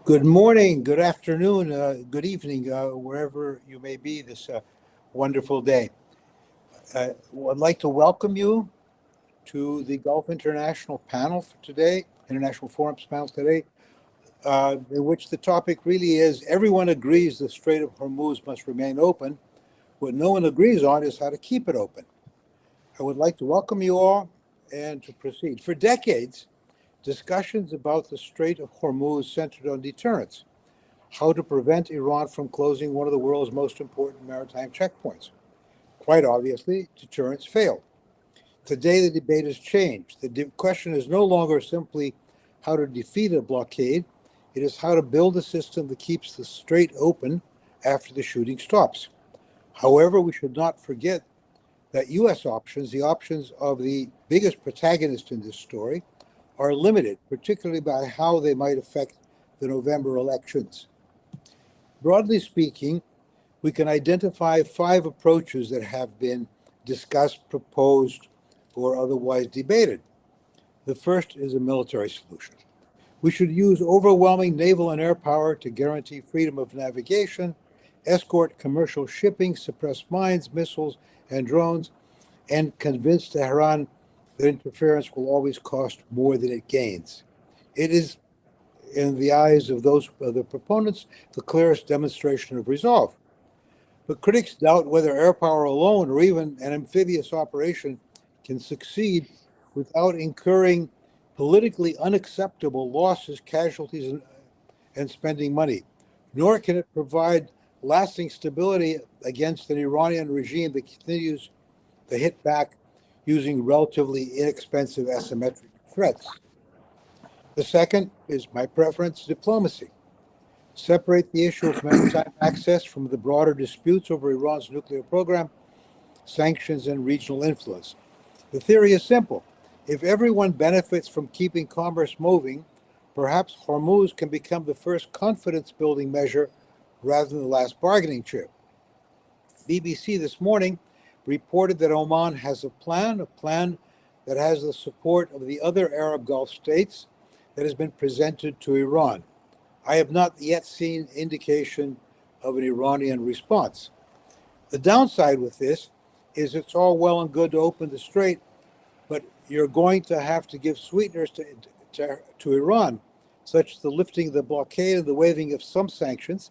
Good morning, good afternoon, good evening, wherever you may be this wonderful day. I'd like to welcome you to the Gulf International panel for today, International Forums panel today, in which the topic really is everyone agrees the Strait of Hormuz must remain open. What no one agrees on is how to keep it open. I would like to welcome you all and to proceed. For decades, discussions about the Strait of Hormuz centered on deterrence, how to prevent Iran from closing one of the world's most important maritime checkpoints. Quite obviously, deterrence failed. Today, the debate has changed. The question is no longer simply how to defeat a blockade, it is how to build a system that keeps the strait open after the shooting stops. However, we should not forget that U.S. options, the options of the biggest protagonist in this story, are limited, particularly by how they might affect the November elections. Broadly speaking, we can identify 5 approaches that have been discussed, proposed, or otherwise debated. The first is a military solution. We should use overwhelming naval and air power to guarantee freedom of navigation, escort commercial shipping, suppress mines, missiles, and drones, and convince Tehran that interference will always cost more than it gains. It is, in the eyes of those of the proponents, the clearest demonstration of resolve. But critics doubt whether air power alone or even an amphibious operation can succeed without incurring politically unacceptable losses, casualties, and spending money. Nor can it provide lasting stability against an Iranian regime that continues to hit back using relatively inexpensive asymmetric threats. The second is my preference, diplomacy. Separate the issue of maritime access from the broader disputes over Iran's nuclear program, sanctions, and regional influence. The theory is simple. If everyone benefits from keeping commerce moving, perhaps Hormuz can become the first confidence-building measure rather than the last bargaining chip. BBC this morning reported that Oman has a plan that has the support of the other Arab Gulf states that has been presented to Iran. I have not yet seen indication of an Iranian response. The downside with this is it's all well and good to open the strait, but you're going to have to give sweeteners to Iran, such as the lifting of the blockade and the waiving of some sanctions,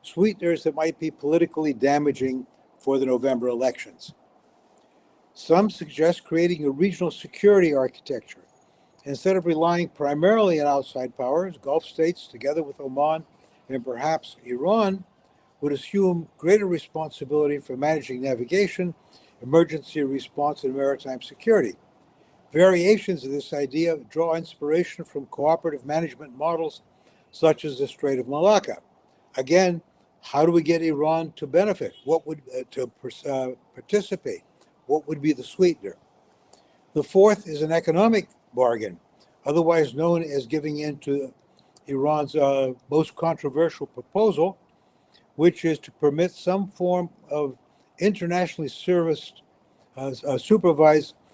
sweeteners that might be politically damaging for the November elections. Some suggest creating a regional security architecture. Instead of relying primarily on outside powers, Gulf states, together with Oman and perhaps Iran, would assume greater responsibility for managing navigation, emergency response, and maritime security. Variations of this idea draw inspiration from cooperative management models such as the Strait of Malacca. Again, how do we get Iran to benefit? What would participate? What would be the sweetener? The fourth is an economic bargain, otherwise known as giving in to Iran's most controversial proposal, which is to permit some form of internationally supervised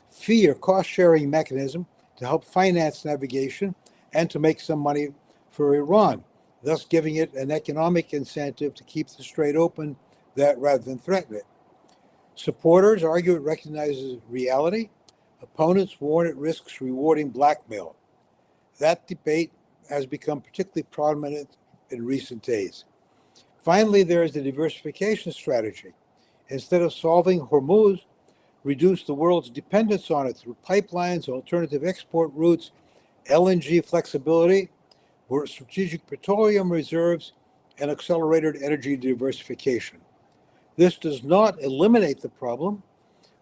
fee or cost-sharing mechanism to help finance navigation and to make some money for Iran, thus giving it an economic incentive to keep the strait open rather than threaten it. Supporters argue it recognizes reality. Opponents warn it risks rewarding blackmail. That debate has become particularly prominent in recent days. Finally, there is the diversification strategy. Instead of solving Hormuz, reduce the world's dependence on it through pipelines, alternative export routes, LNG flexibility, or strategic petroleum reserves, and accelerated energy diversification. This does not eliminate the problem,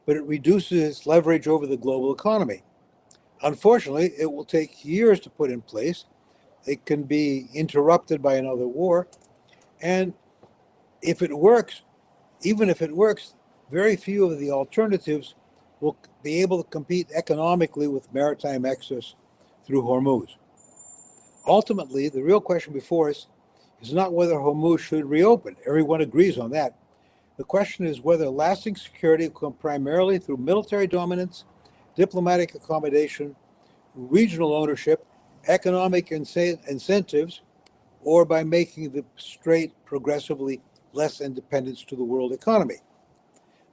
but it reduces its leverage over the global economy. Unfortunately, it will take years to put in place. It can be interrupted by another war. And if it works, even if it works, very few of the alternatives will be able to compete economically with maritime access through Hormuz. Ultimately, the real question before us is not whether Hormuz should reopen. Everyone agrees on that. The question is whether lasting security will come primarily through military dominance, diplomatic accommodation, regional ownership, economic incentives, or by making the strait progressively less independent to the world economy?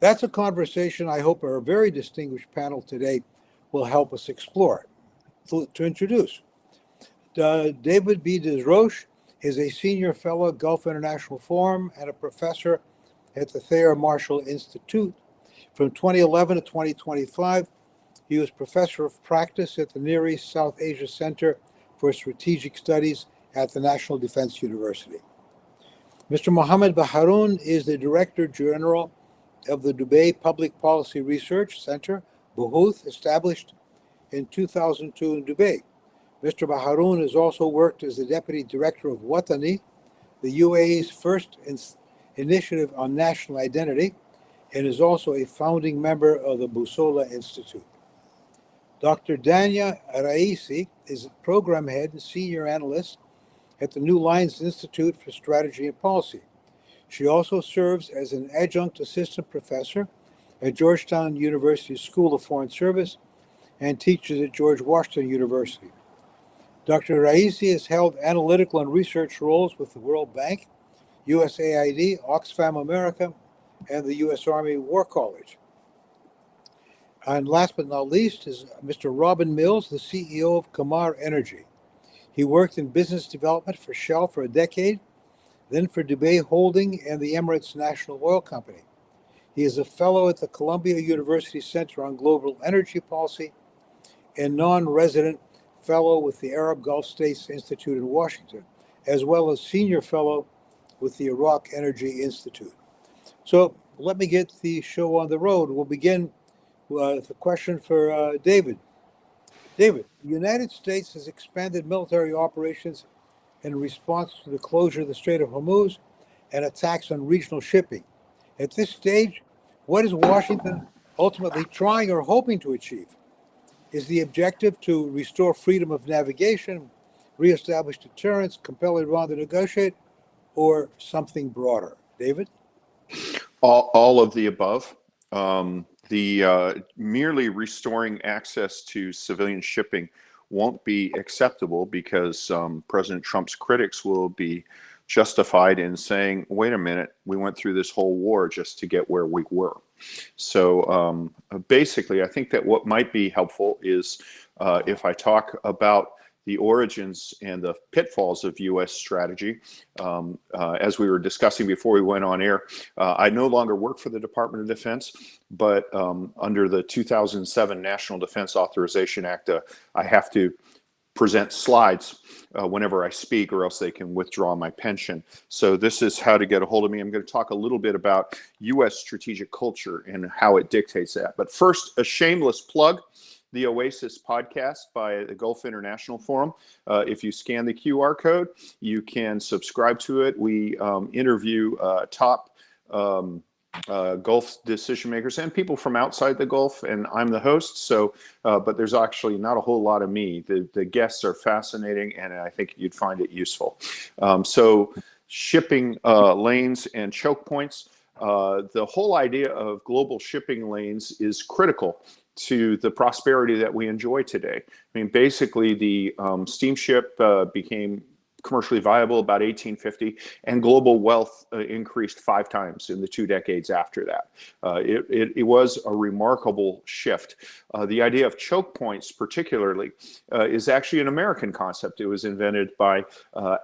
That's a conversation I hope our very distinguished panel today will help us explore. To introduce, David B. Roches is a senior fellow at Gulf International Forum and a professor at the Thayer Marshall Institute. From 2011 to 2025, he was professor of practice at the Near East South Asia Center for Strategic Studies at the National Defense University. Mr. Mohammed Baharoon is the Director General of the Dubai Public Policy Research Center, Buhuth, established in 2002 in Dubai. Mr. Baharoon has also worked as the Deputy Director of Watani, the UAE's first initiative on national identity, and is also a founding member of the Busola Institute. Dr. Dania Arayssi is Program Head and Senior Analyst at the New Lines Institute for Strategy and Policy. She also serves as an adjunct assistant professor at Georgetown University School of Foreign Service and teaches at George Washington University. Dr. Arayssi has held analytical and research roles with the World Bank, USAID, Oxfam America, and the U.S. Army War College. And last but not least is Mr. Robin Mills, the CEO of Kamar Energy. He worked in business development for Shell for a decade, then for Dubai Holding and the Emirates National Oil Company. He is a fellow at the Columbia University Center on Global Energy Policy and non-resident fellow with the Arab Gulf States Institute in Washington, as well as senior fellow with the Iraq Energy Institute. So let me get the show on the road. We'll begin with a question for David. David, the United States has expanded military operations in response to the closure of the Strait of Hormuz and attacks on regional shipping. At this stage, what is Washington ultimately trying or hoping to achieve? Is the objective to restore freedom of navigation, reestablish deterrence, compel Iran to negotiate, or something broader? David? All of the above. Merely restoring access to civilian shipping won't be acceptable because President Trump's critics will be justified in saying, wait a minute, we went through this whole war just to get where we were. So basically, I think that what might be helpful is if I talk about the origins and the pitfalls of U.S. strategy. As we were discussing before we went on air, I no longer work for the Department of Defense, but under the 2007 National Defense Authorization Act, I have to present slides whenever I speak, or else they can withdraw my pension. So this is how to get a hold of me. I'm going to talk a little bit about U.S. strategic culture and how it dictates that. But first, a shameless plug. The Oasis podcast by the Gulf International Forum. If you scan the QR code, you can subscribe to it. We interview top Gulf decision makers and people from outside the Gulf, and I'm the host. So, but there's actually not a whole lot of me. The guests are fascinating, and I think you'd find it useful. So, shipping lanes and choke points. The whole idea of global shipping lanes is critical to the prosperity that we enjoy today. I mean, basically, the steamship became commercially viable about 1850, and global wealth increased 5 times in the 2 decades after that. It was a remarkable shift. The idea of choke points, particularly, is actually an American concept. It was invented by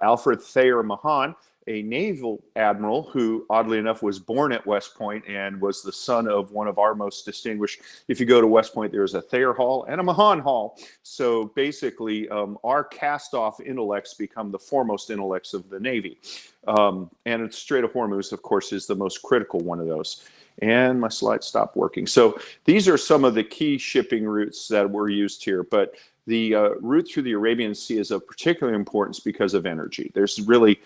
Alfred Thayer Mahan, a naval admiral who, oddly enough, was born at West Point and was the son of one of our most distinguished. If you go to West Point, there's a Thayer Hall and a Mahan Hall. So basically, our cast-off intellects become the foremost intellects of the Navy. And the Strait of Hormuz, of course, is the most critical one of those. And my slide stopped working. So these are some of the key shipping routes that were used here. But the route through the Arabian Sea is of particular importance because of energy. There's really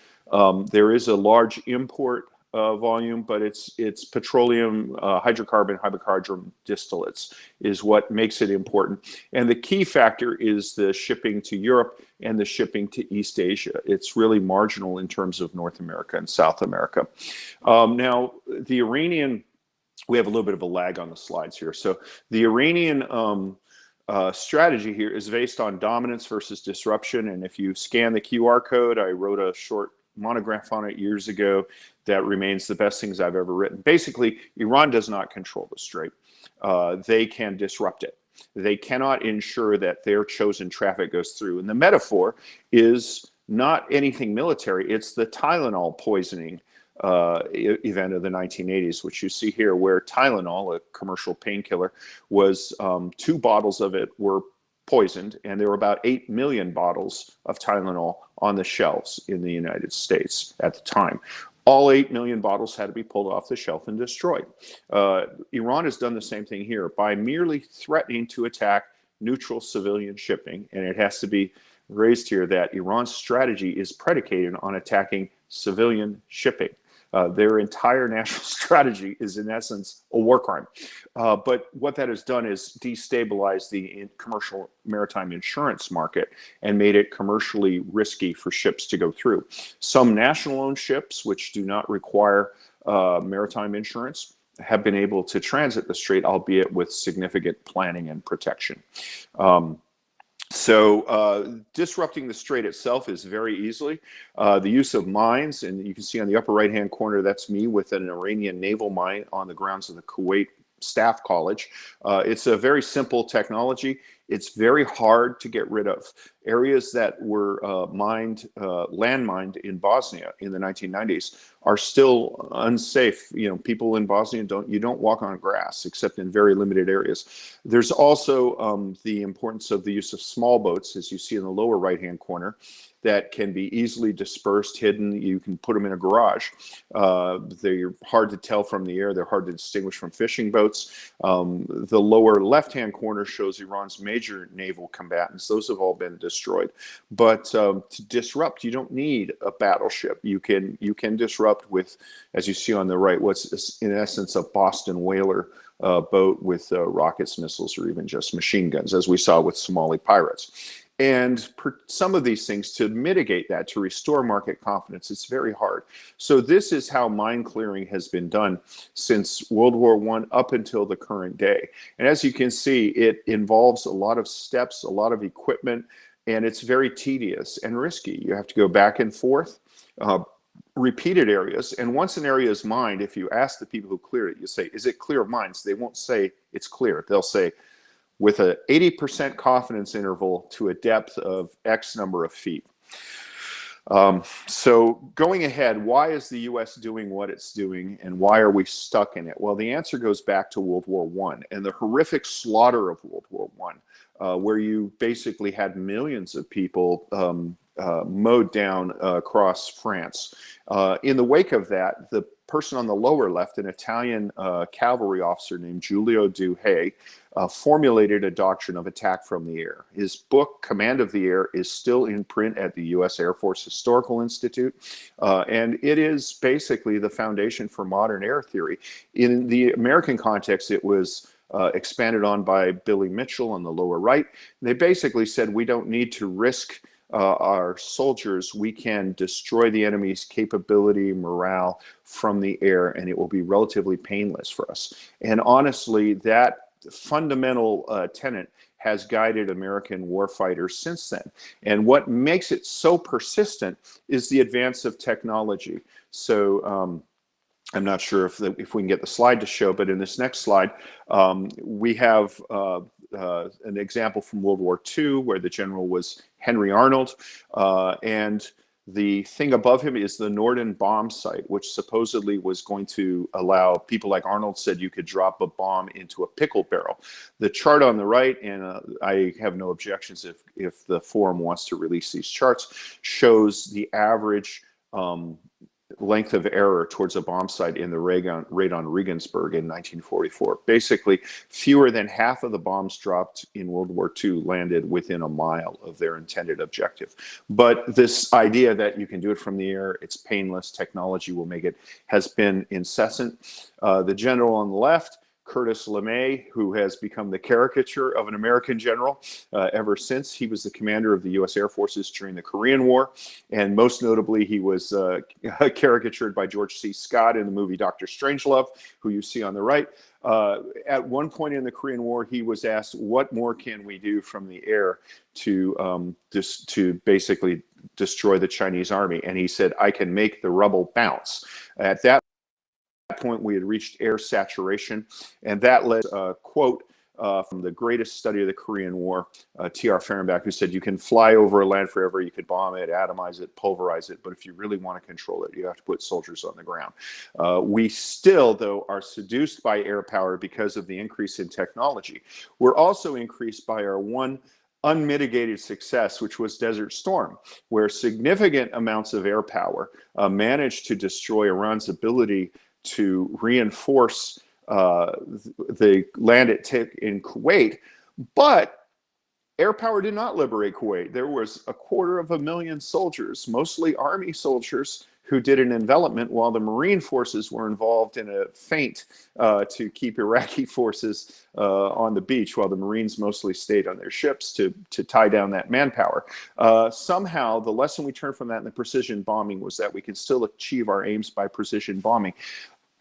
there is a large import volume, but it's petroleum, hydrocarbon distillates is what makes it important. And the key factor is the shipping to Europe and the shipping to East Asia. It's really marginal in terms of North America and South America. Now, the Iranian, we have a little bit of a lag on the slides here. So the Iranian strategy here is based on dominance versus disruption. And if you scan the QR code, I wrote a short monograph on it years ago that remains the best things I've ever written. Basically, Iran does not control the strait. They can disrupt it. They cannot ensure that their chosen traffic goes through. And the metaphor is not anything military. It's the Tylenol poisoning event of the 1980s, which you see here, where Tylenol, a commercial painkiller, was 2 bottles of it were poisoned, and there were about 8 million bottles of Tylenol on the shelves in the United States at the time. All 8 million bottles had to be pulled off the shelf and destroyed. Iran has done the same thing here by merely threatening to attack neutral civilian shipping, and it has to be raised here that Iran's strategy is predicated on attacking civilian shipping. Their entire national strategy is, in essence, a war crime. But what that has done is destabilize the commercial maritime insurance market and made it commercially risky for ships to go through. Some national-owned ships, which do not require maritime insurance, have been able to transit the strait, albeit with significant planning and protection. So disrupting the strait itself is very easily. The use of mines, and you can see on the upper right-hand corner, that's me with an Iranian naval mine on the grounds of the Kuwait Staff College. It's a very simple technology. It's very hard to get rid of. Areas that were landmined in Bosnia in the 1990s are still unsafe. You know, people in Bosnia don't walk on grass except in very limited areas. There's also the importance of the use of small boats, as you see in the lower right-hand corner, that can be easily dispersed, hidden. You can put them in a garage. They're hard to tell from the air. They're hard to distinguish from fishing boats. The lower left-hand corner shows Iran's major naval combatants. Those have all been destroyed. But to disrupt, you don't need a battleship. You can disrupt with, as you see on the right, what's in essence a Boston whaler boat with rockets, missiles, or even just machine guns, as we saw with Somali pirates. And some of these things, to mitigate that, to restore market confidence, it's very hard. So this is how mine clearing has been done since World War I up until the current day. And as you can see, it involves a lot of steps, a lot of equipment, and it's very tedious and risky. You have to go back and forth, repeated areas. And once an area is mined, if you ask the people who clear it, you say, is it clear of mines? They won't say it's clear. They'll say, with a 80% confidence interval to a depth of X number of feet. So going ahead, why is the U.S. doing what it's doing, and why are we stuck in it? Well, the answer goes back to World War I and the horrific slaughter of World War I, where you basically had millions of people mowed down across France. In the wake of that, the person on the lower left, an Italian cavalry officer named Giulio Douhet, formulated a doctrine of attack from the air. His book, Command of the Air, is still in print at the U.S. Air Force Historical Institute, and it is basically the foundation for modern air theory. In the American context, it was expanded on by Billy Mitchell on the lower right. They basically said we don't need to risk our soldiers. We can destroy the enemy's capability, morale from the air, and it will be relatively painless for us. And honestly, that fundamental tenet has guided American warfighters since then. And what makes it so persistent is the advance of technology. So I'm not sure if we can get the slide to show, but in this next slide, we have an example from World War II where the general was Henry Arnold, and the thing above him is the Norden bomb site, which supposedly was going to allow people like Arnold said you could drop a bomb into a pickle barrel. The chart on the right, and I have no objections if the forum wants to release these charts, shows the average length of error towards a bomb site in the raid on Regensburg in 1944. Basically, fewer than half of the bombs dropped in World War II landed within a mile of their intended objective. But this idea that you can do it from the air, it's painless, technology will make it, has been incessant. The general on the left Curtis LeMay, who has become the caricature of an American general ever since. He was the commander of the U.S. Air Forces during the Korean War, and most notably, he was caricatured by George C. Scott in the movie Dr. Strangelove, who you see on the right. At one point in the Korean War, he was asked, "What more can we do from the air to basically destroy the Chinese army?" And he said, "I can make the rubble bounce." At that point, we had reached air saturation, and that led a quote from the greatest study of the Korean War, T.R. Fehrenbach, who said, "You can fly over a land forever, you could bomb it, atomize it, pulverize it, but if you really want to control it, you have to put soldiers on the ground." We still, though, are seduced by air power because of the increase in technology. We're also increased by our one unmitigated success, which was Desert Storm, where significant amounts of air power managed to destroy Iran's ability to reinforce the land it took in Kuwait. But air power did not liberate Kuwait. There was 250,000 soldiers, mostly army soldiers, who did an envelopment while the Marine forces were involved in a feint to keep Iraqi forces on the beach, while the Marines mostly stayed on their ships to tie down that manpower. Somehow, the lesson we turned from that in the precision bombing was that we can still achieve our aims by precision bombing.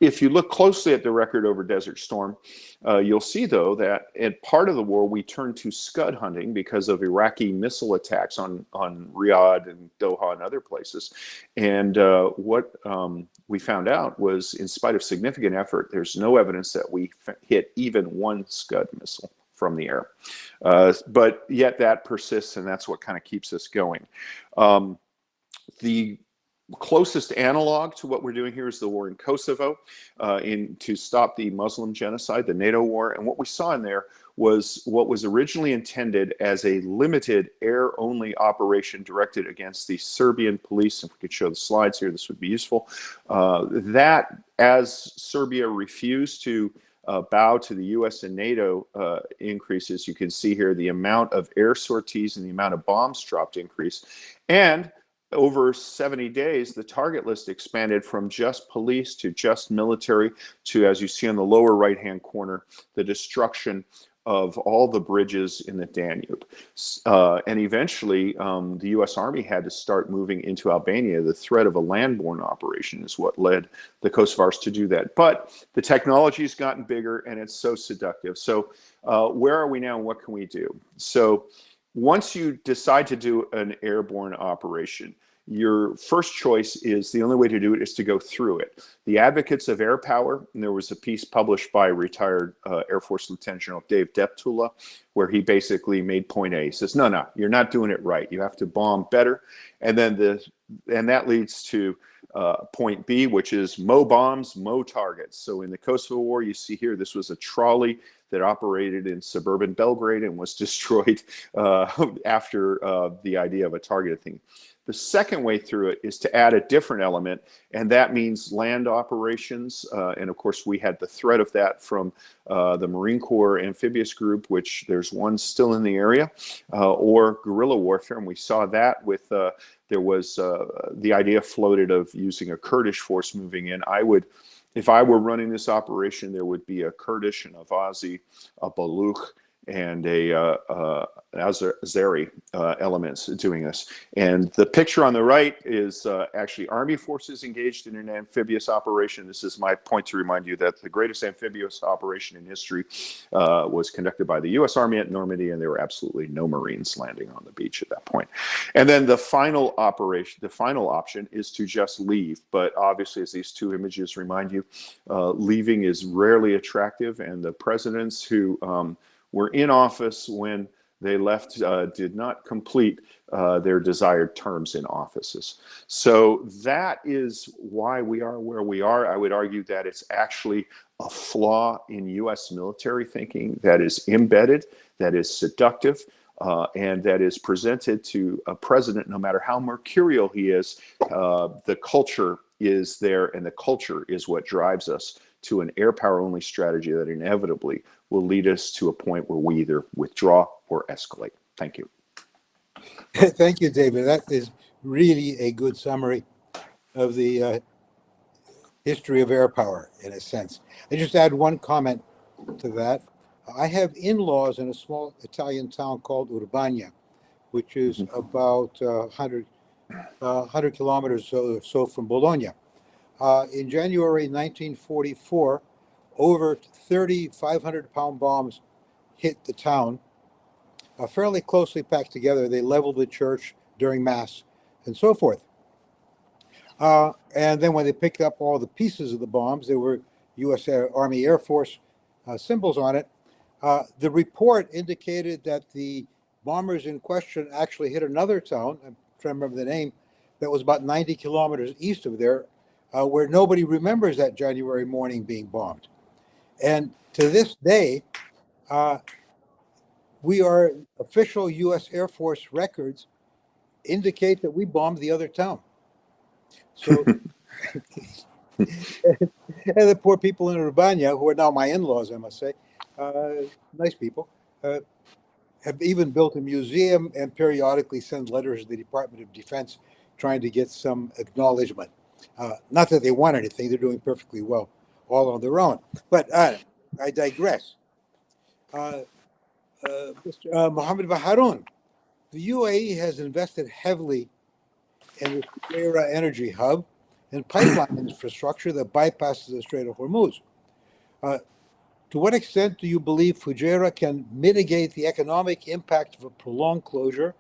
If you look closely at the record over Desert Storm, you'll see, though, that at part of the war, we turned to scud hunting because of Iraqi missile attacks on Riyadh and Doha and other places. And what we found out was, in spite of significant effort, there's no evidence that we hit even one scud missile from the air. But yet that persists, and that's what kind of keeps us going. The closest analog to what we're doing here is the war in Kosovo to stop the Muslim genocide, the NATO war. And what we saw in there was what was originally intended as a limited air-only operation directed against the Serbian police. If we could show the slides here, this would be useful. That, as Serbia refused to bow to the U.S. and NATO increases, you can see here the amount of air sorties and the amount of bombs dropped increase. And over 70 days, the target list expanded from just police to just military to, as you see on the lower right-hand corner, the destruction of all the bridges in the Danube. And eventually, the U.S. Army had to start moving into Albania. The threat of a landborne operation is what led the Kosovars to do that. But the technology's gotten bigger, and it's so seductive. So where are we now, and what can we do? So once you decide to do an airborne operation, your first choice is, the only way to do it is to go through it. The advocates of air power, and there was a piece published by retired Air Force Lieutenant General Dave Deptula, where he basically made point A. He says, no, you're not doing it right. You have to bomb better. And then that leads to point B, which is mo bombs, mo targets. So in the Kosovo War, you see here, this was a trolley that operated in suburban Belgrade and was destroyed after the idea of a targeted thing. The second way through it is to add a different element, and that means land operations. And of course, we had the threat of that from the Marine Corps amphibious group, which there's one still in the area, or guerrilla warfare. And we saw that with, there was the idea floated of using a Kurdish force moving in. If I were running this operation, there would be a Kurdish, an Avazi, a Baluch, and a Azeri elements doing this. And the picture on the right is actually Army forces engaged in an amphibious operation. This is my point to remind you that the greatest amphibious operation in history was conducted by the U.S. Army at Normandy, and there were absolutely no Marines landing on the beach at that point. And then the final operation, the final option is to just leave. But obviously, as these two images remind you, leaving is rarely attractive, and the presidents who were in office when they left did not complete their desired terms in offices. So that is why we are where we are. I would argue that it's actually a flaw in U.S. military thinking that is embedded, that is seductive, and that is presented to a president, no matter how mercurial he is. The culture is there, and the culture is what drives us to an air power only strategy that inevitably will lead us to a point where we either withdraw or escalate. Thank you. Thank you, David. That is really a good summary of the history of air power, in a sense. I just add one comment. to that. I have in-laws in a small Italian town called Urbania, which is about 100 kilometers or so from Bologna. In January 1944, over 30 500-pound bombs hit the town, fairly closely packed together. They leveled the church during Mass and so forth. And then when they picked up all the pieces of the bombs, there were U.S. Army Air Force symbols on it. The report indicated that the bombers in question actually hit another town, I'm trying to remember the name, that was about 90 kilometers east of there, where nobody remembers that January morning being bombed. And to this day, official U.S. Air Force records indicate that we bombed the other town. So, and the poor people in Urbania, who are now my in-laws, I must say, nice people, have even built a museum and periodically send letters to the Department of Defense trying to get some acknowledgement. Not that they want anything, they're doing perfectly well all on their own. But I digress. Mr. Mohammed Baharoon, the UAE has invested heavily in the Fujairah energy hub and pipeline infrastructure that bypasses the Strait of Hormuz. To what extent do you believe Fujairah can mitigate the economic impact of a prolonged closure,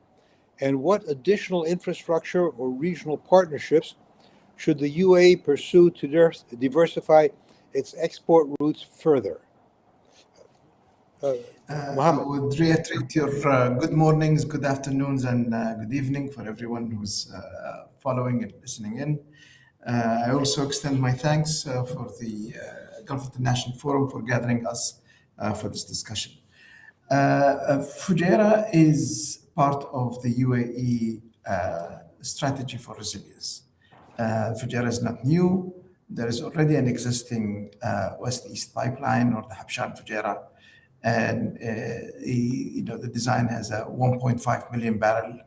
and what additional infrastructure or regional partnerships should the UAE pursue to diversify its export routes further? I would reiterate your good mornings, good afternoons, and good evening for everyone who's following and listening in. I also extend my thanks for the Gulf International Forum for gathering us for this discussion. Fujairah is part of the UAE strategy for resilience. Fujairah is not new. There is already an existing West-East pipeline, or the Habshan Fujairah, and the design has a 1.5 million barrel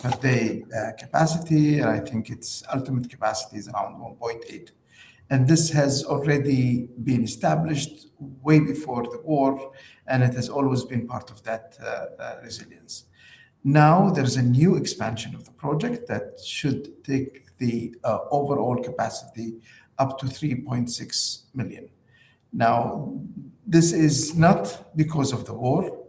per day capacity, and I think its ultimate capacity is around 1.8. And this has already been established way before the war, and it has always been part of that resilience. Now there's a new expansion of the project that should take the overall capacity up to 3.6 million. Now, this is not because of the war.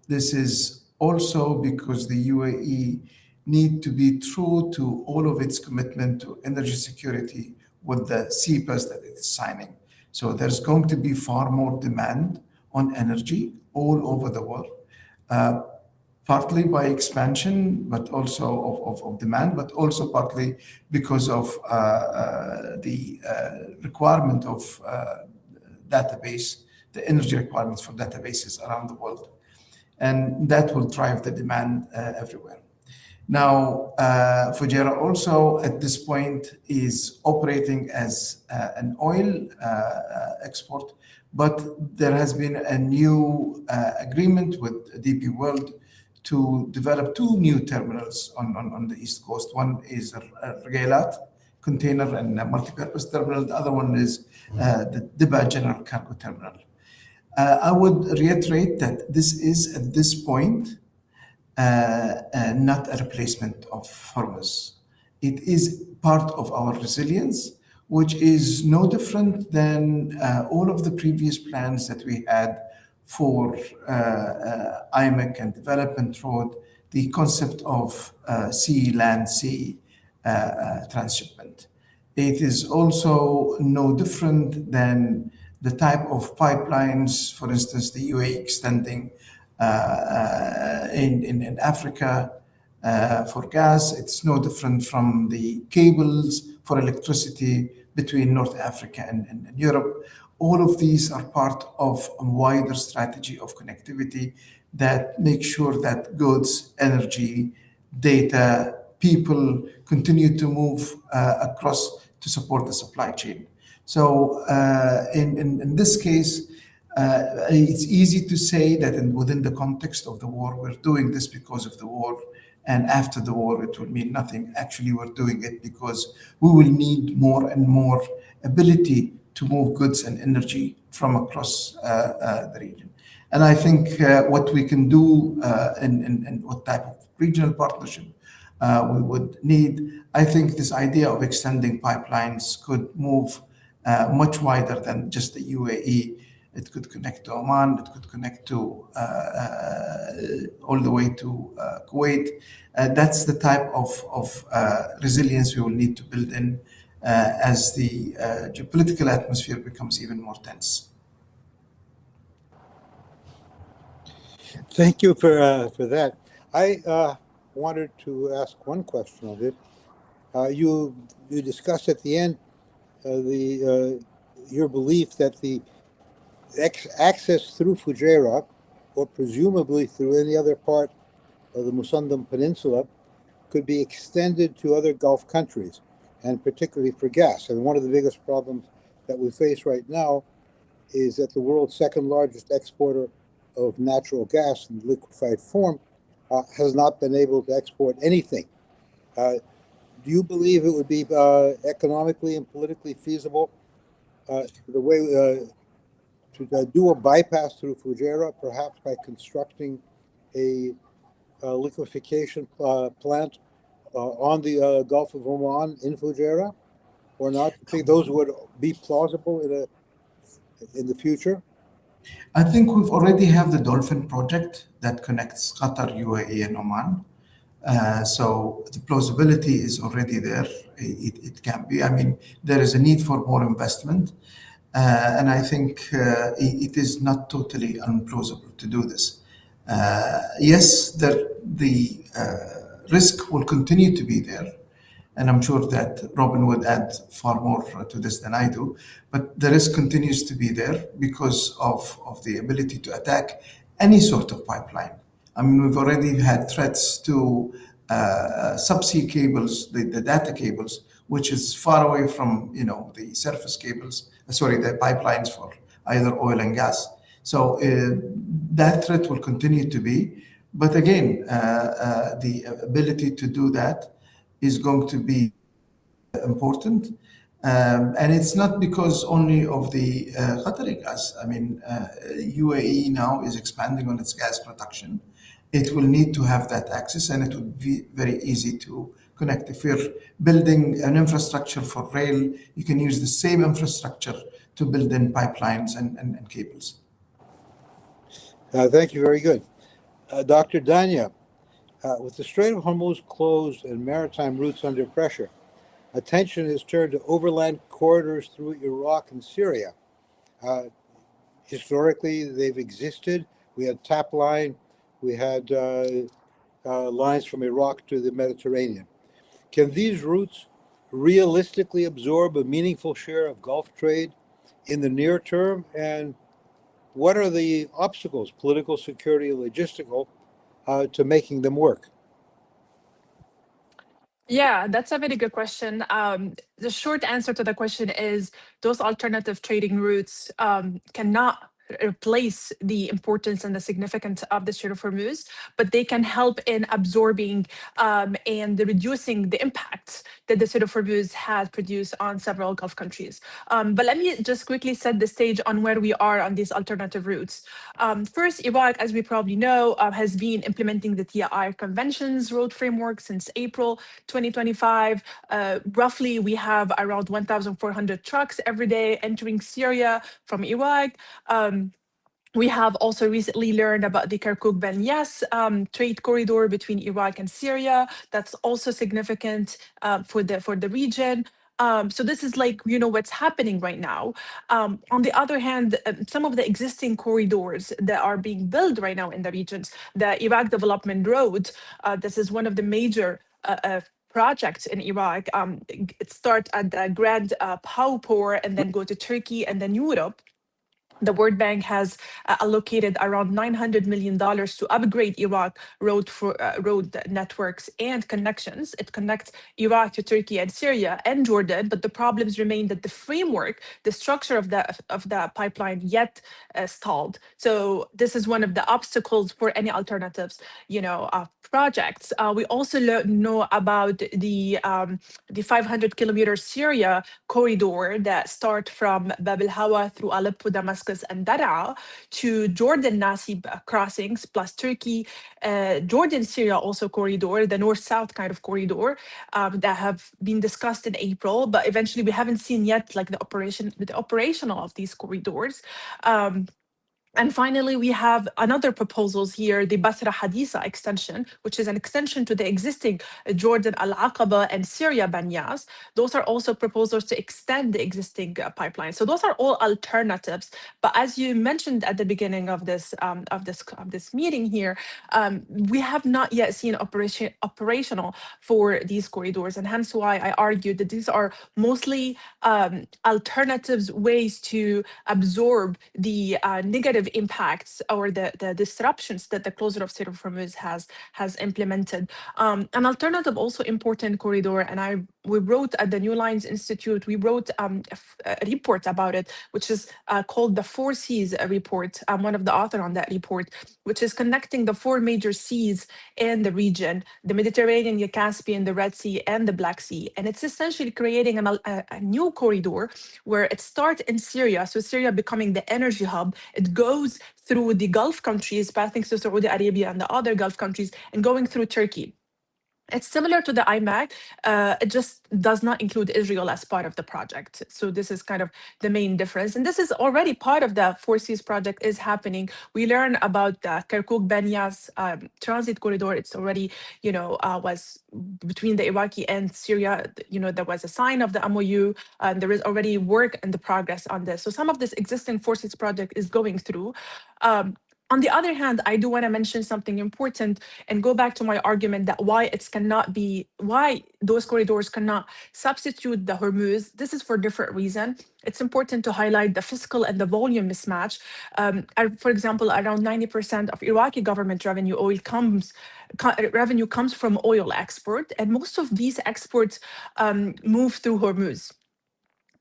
This is also because the UAE need to be true to all of its commitment to energy security with the CPAs that it is signing. So there's going to be far more demand on energy all over the world, partly by expansion, but also of demand, but also partly because of the requirement of database, the energy requirements for databases around the world. And that will drive the demand everywhere. Now, Fujairah also at this point is operating as an oil export, but there has been a new agreement with DP World to develop two new terminals on the East Coast. One is a Regailat container and a multi-purpose terminal. The other one is the Dibba General Cargo Terminal. I would reiterate that this is at this point not a replacement of Hormuz. It is part of our resilience, which is no different than all of the previous plans that we had for IMEC and Development Road, the concept of sea, land, sea transshipment. It is also no different than the type of pipelines, for instance, the UAE extending in Africa for gas. It's no different from the cables for electricity between North Africa and Europe. All of these are part of a wider strategy of connectivity that makes sure that goods, energy, data, people continue to move across to support the supply chain. So in this case, it's easy to say that within the context of the war, we're doing this because of the war, and after the war, it will mean nothing. Actually, we're doing it because we will need more and more ability to move goods and energy from across the region. And I think what we can do and what type of regional partnership we would need, I think this idea of extending pipelines could move much wider than just the UAE. It could connect to Oman, it could connect to all the way to Kuwait. That's the type of resilience we will need to build in as the geopolitical atmosphere becomes even more tense. Thank you for that. I wanted to ask one question of it. You discussed at the end your belief that the access through Fujairah, or presumably through any other part of the Musandam Peninsula, could be extended to other Gulf countries, and particularly for gas. And one of the biggest problems that we face right now is that the world's second largest exporter of natural gas in liquefied form has not been able to export anything. Do you believe it would be economically and politically feasible the way to do a bypass through Fujairah, perhaps by constructing a liquefaction plant on the Gulf of Oman in Fujairah, or not? I think those would be plausible in the future. I think we've already have the Dolphin project that connects Qatar, UAE, and Oman. So the plausibility is already there. It can be. I mean, there is a need for more investment. And I think it is not totally unplausible to do this. Yes, the risk will continue to be there. And I'm sure that Robin would add far more to this than I do. But the risk continues to be there because of the ability to attack any sort of pipeline. I mean, we've already had threats to subsea cables, the data cables, which is far away from the surface cables. The pipelines for either oil and gas. So that threat will continue to be. But again, the ability to do that is going to be important. And it's not because only of the Qatari gas. I mean, UAE now is expanding on its gas production. It will need to have that access, and it will be very easy to connect. If you're building an infrastructure for rail, you can use the same infrastructure to build in pipelines and cables. Thank you. Very good. Dr. Dania, with the Strait of Hormuz closed and maritime routes under pressure, attention is turned to overland corridors through Iraq and Syria. Historically, they've existed. We had TAP line. We had lines from Iraq to the Mediterranean. Can these routes realistically absorb a meaningful share of Gulf trade in the near term? And what are the obstacles, political, security, and logistical, to making them work? Yeah, that's a very good question. The short answer to the question is those alternative trading routes cannot replace the importance and the significance of the Strait of Hormuz, but they can help in absorbing and reducing the impacts that the Strait of Hormuz has produced on several Gulf countries. But let me just quickly set the stage on where we are on these alternative routes. First, Iraq, as we probably know, has been implementing the TIR Convention's road framework since April 2025. Roughly, we have around 1,400 trucks every day entering Syria from Iraq. We have also recently learned about the Kirkuk-Ben Yas trade corridor between Iraq and Syria. That's also significant for the region. So this is what's happening right now. On the other hand, some of the existing corridors that are being built right now in the regions, the Iraq Development Road, this is one of the major projects in Iraq. It starts at the Grand Pau port and then go to Turkey and then Europe. The World Bank has allocated around $900 million to upgrade Iraq road networks and connections. It connects Iraq to Turkey and Syria and Jordan, but the problems remain that the framework, the structure of the pipeline yet stalled. So this is one of the obstacles for any alternatives, projects. We also know about the 500-kilometer Syria corridor that start from Bab al-Hawa through Aleppo, Damascus, and Daraa to Jordan-Nasib crossings, plus Turkey, Jordan-Syria also corridor, the north-south kind of corridor that have been discussed in April, but eventually we haven't seen yet like the operational of these corridors. And finally, we have another proposals here, the Basra Haditha extension, which is an extension to the existing Jordan Al-Aqaba and Syria Banyas. Those are also proposals to extend the existing pipeline. So those are all alternatives. But as you mentioned at the beginning of this meeting here, we have not yet seen operational for these corridors, and hence why I argued that these are mostly alternatives, ways to absorb the negative impacts or the disruptions that the closure of Strait of Hormuz has implemented. An alternative also important corridor, and we wrote at the New Lines Institute, we wrote a report about it, which is called the Four Seas report. I'm one of the authors on that report, which is connecting the four major seas in the region, the Mediterranean, the Caspian, the Red Sea, and the Black Sea. And it's essentially creating a new corridor where it starts in Syria, so Syria becoming the energy hub. It goes through the Gulf countries, passing through Saudi Arabia and the other Gulf countries, and going through Turkey. It's similar to the IMAC, it just does not include Israel as part of the project. So this is kind of the main difference. And this is already part of the Four Seas project is happening. We learn about the Kirkuk-Banyas transit corridor. It's already, was between the Iraqi and Syria, there was a sign of the MOU, and there is already work in the progress on this. So some of this existing Four Seas project is going through. On the other hand, I do want to mention something important and go back to my argument that why those corridors cannot substitute the Hormuz. This is for different reasons. It's important to highlight the fiscal and the volume mismatch. For example, around 90% of Iraqi government revenue comes from oil export, and most of these exports move through Hormuz.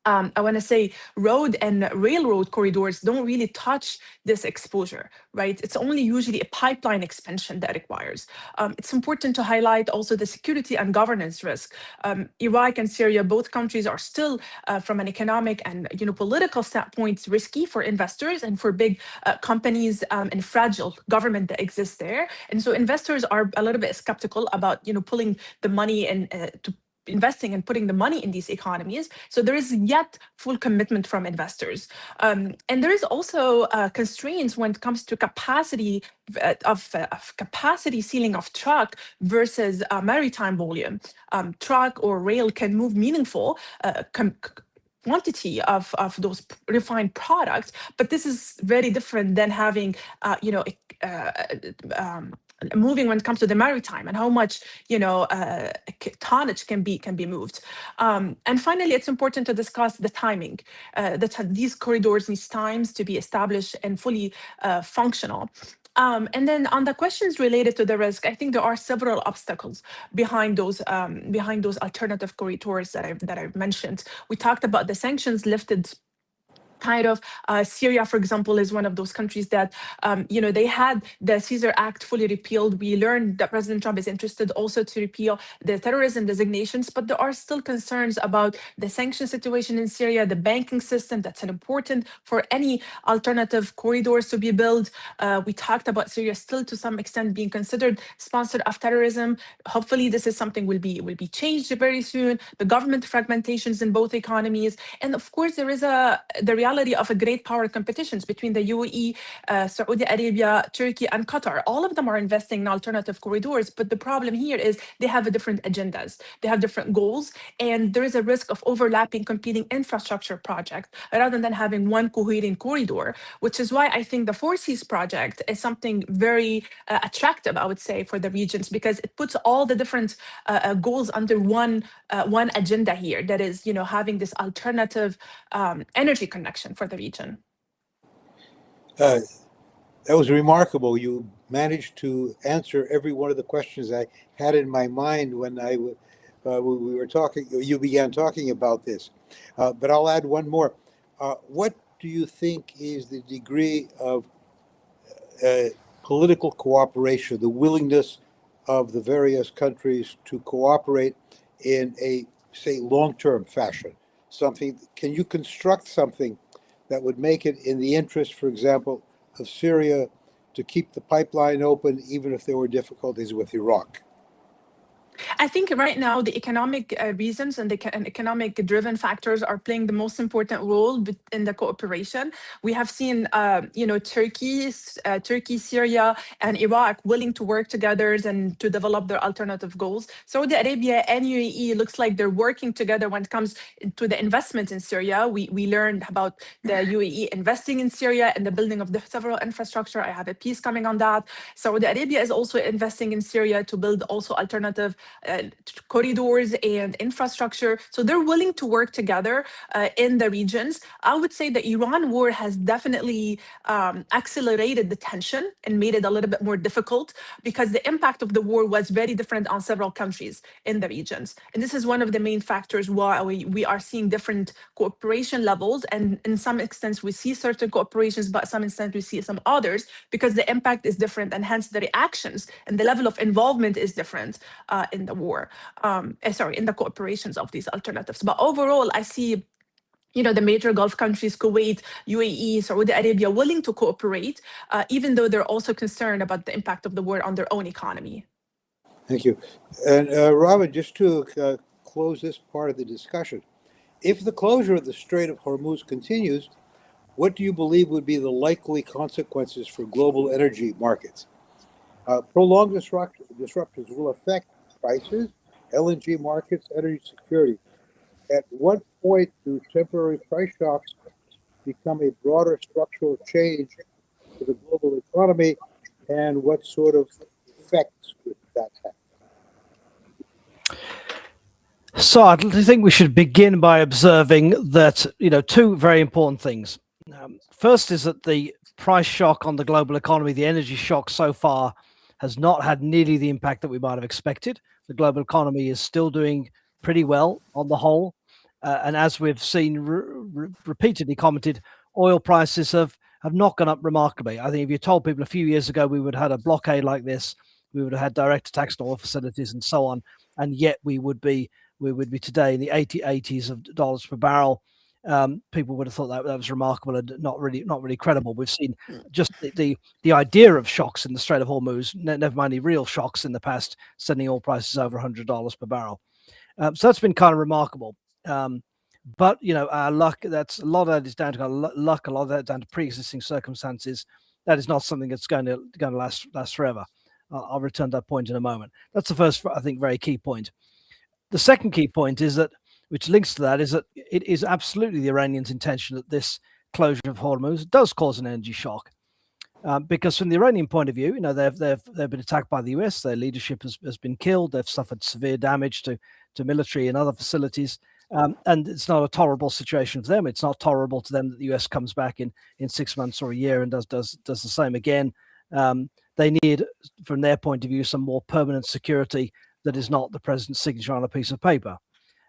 I want to say road and railroad corridors don't really touch this exposure, right? It's only usually a pipeline expansion that requires. It's important to highlight also the security and governance risk. Iraq and Syria, both countries are still, from an economic and political standpoint, risky for investors and for big companies and fragile government that exists there. And so investors are a little bit skeptical about pulling the money and to investing and putting the money in these economies. So there is yet full commitment from investors. And there is also constraints when it comes to capacity of capacity ceiling of truck versus maritime volume. Truck or rail can move meaningful quantity of those refined products, but this is very different than having, moving when it comes to the maritime and how much tonnage can be moved. And finally, it's important to discuss the timing. These corridors need times to be established and fully functional. And then on the questions related to the risk, I think there are several obstacles behind those alternative corridors that I've mentioned. We talked about the sanctions lifted. Kind of Syria, for example, is one of those countries that, they had the Caesar Act fully repealed. We learned that President Trump is interested also to repeal the terrorism designations, but there are still concerns about the sanction situation in Syria, the banking system that's important for any alternative corridors to be built. We talked about Syria still to some extent being considered sponsor of terrorism. Hopefully this is something will be changed very soon. The government fragmentations in both economies. And of course, there is the reality of a great power competitions between the UAE, Saudi Arabia, Turkey, and Qatar. All of them are investing in alternative corridors, but the problem here is they have different agendas. They have different goals, and there is a risk of overlapping competing infrastructure projects rather than having one coherent corridor, which is why I think the Four Seas project is something very attractive, I would say, for the regions, because it puts all the different goals under one agenda here, that is, having this alternative energy connection for the region. Uh, that was remarkable. You managed to answer every one of the questions I had in my mind when we were talking. You began talking about this, but I'll add one more. What do you think is the degree of uh, political cooperation, the willingness of the various countries to cooperate in a, say, long-term fashion? Something, can you construct something that would make it in the interest, for example, of Syria to keep the pipeline open, even if there were difficulties with Iraq? I think right now the economic reasons and economic driven factors are playing the most important role in the cooperation. We have seen, Turkey, Syria, and Iraq willing to work together and to develop their alternative goals. Saudi Arabia and UAE looks like they're working together when it comes to the investment in Syria. We learned about the UAE investing in Syria and the building of the several infrastructure. I have a piece coming on that. Saudi Arabia is also investing in Syria to build also alternative corridors and infrastructure. So they're willing to work together in the regions. I would say the Iran war has definitely accelerated the tension and made it a little bit more difficult because the impact of the war was very different on several countries in the regions. And this is one of the main factors why we are seeing different cooperation levels. And in some extents, we see certain cooperations, but some extent we see some others because the impact is different and hence the reactions and the level of involvement is different in the war, in the cooperations of these alternatives. But overall, I see the major Gulf countries, Kuwait, UAE, Saudi Arabia, willing to cooperate, even though they're also concerned about the impact of the war on their own economy. Thank you. And Robin, just to close this part of the discussion, if the closure of the Strait of Hormuz continues, what do you believe would be the likely consequences for global energy markets? Prolonged disruptions will affect prices, LNG markets, energy security. At what point do temporary price shocks become a broader structural change to the global economy, and what sort of effects would that have? So I think we should begin by observing that, two very important things. First is that the price shock on the global economy, the energy shock so far, has not had nearly the impact that we might have expected. The global economy is still doing pretty well on the whole. And as we've seen repeatedly commented, oil prices have not gone up remarkably. I think if you told people a few years ago we would have had a blockade like this, we would have had direct attacks on oil facilities and so on, and yet we would be today in the 80s of dollars per barrel. People would have thought that was remarkable and not really credible. We've seen just the idea of shocks in the Strait of Hormuz, never mind any real shocks in the past, sending oil prices over $100 per barrel. So that's been kind of remarkable. But our luck, a lot of that is down to luck, a lot of that down to pre-existing circumstances. That is not something that's going to last forever. I'll return to that point in a moment. That's the first, I think, very key point. The second key point is that, which links to that, is that it is absolutely the Iranians' intention that this closure of Hormuz does cause an energy shock. Because from the Iranian point of view, they've been attacked by the US. Their leadership has been killed. They've suffered severe damage to military and other facilities. And it's not a tolerable situation for them. It's not tolerable to them that the US comes back in 6 months or a year and does the same again. They need, from their point of view, some more permanent security that is not the president's signature on a piece of paper,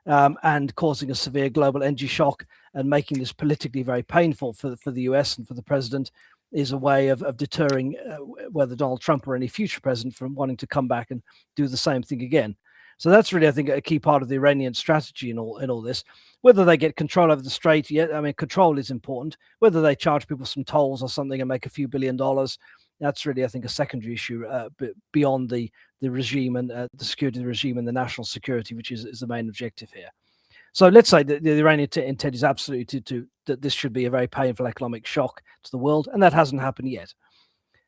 and causing a severe global energy shock and making this politically very painful for the US and for the president is a way of deterring whether Donald Trump or any future president from wanting to come back and do the same thing again. So that's really, I think, a key part of the Iranian strategy in all this. Whether they get control over the strait, control is important. Whether they charge people some tolls or something and make a few $1 billion, that's really, I think, a secondary issue beyond the regime and the security of the regime and the national security, which is the main objective here. So let's say that the Iranian intent is absolutely that this should be a very painful economic shock to the world, and that hasn't happened yet.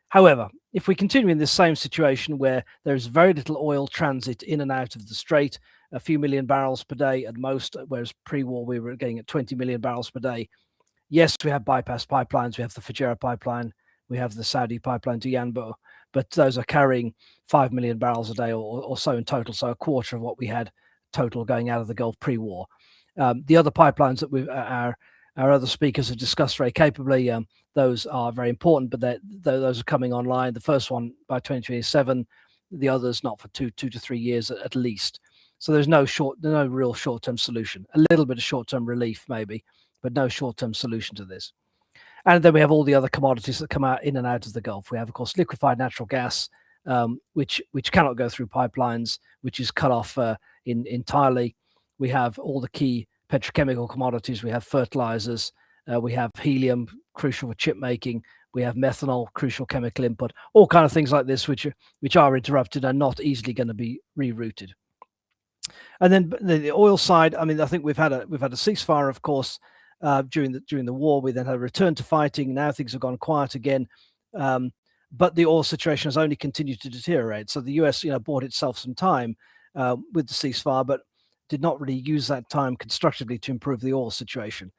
However, if we continue in this same situation where there is very little oil transit in and out of the strait, a few million barrels per day at most, whereas pre-war we were getting at 20 million barrels per day. Yes, we have bypass pipelines. We have the Fujairah pipeline. We have the Saudi pipeline to Yanbu, but those are carrying 5 million barrels a day or so in total, so a quarter of what we had total going out of the Gulf pre-war. The other pipelines that our other speakers have discussed very capably. Those are very important, but those are coming online. The first one by 2027, the others not for two to 3 years at least. So there's no real short-term solution. A little bit of short-term relief maybe, but no short-term solution to this. And then we have all the other commodities that come out in and out of the Gulf. We have, of course, liquefied natural gas, which cannot go through pipelines, which is cut off entirely. We have all the key petrochemical commodities. We have fertilizers. We have helium, crucial for chip making. We have methanol, crucial chemical input. All kind of things like this, which are interrupted and not easily going to be rerouted. And then the oil side. I mean, I think we've had a ceasefire, of course, during the war. We then had a return to fighting. Now things have gone quiet again. But the oil situation has only continued to deteriorate. So the US, bought itself some time with the ceasefire, but did not really use that time constructively to improve the oil situation.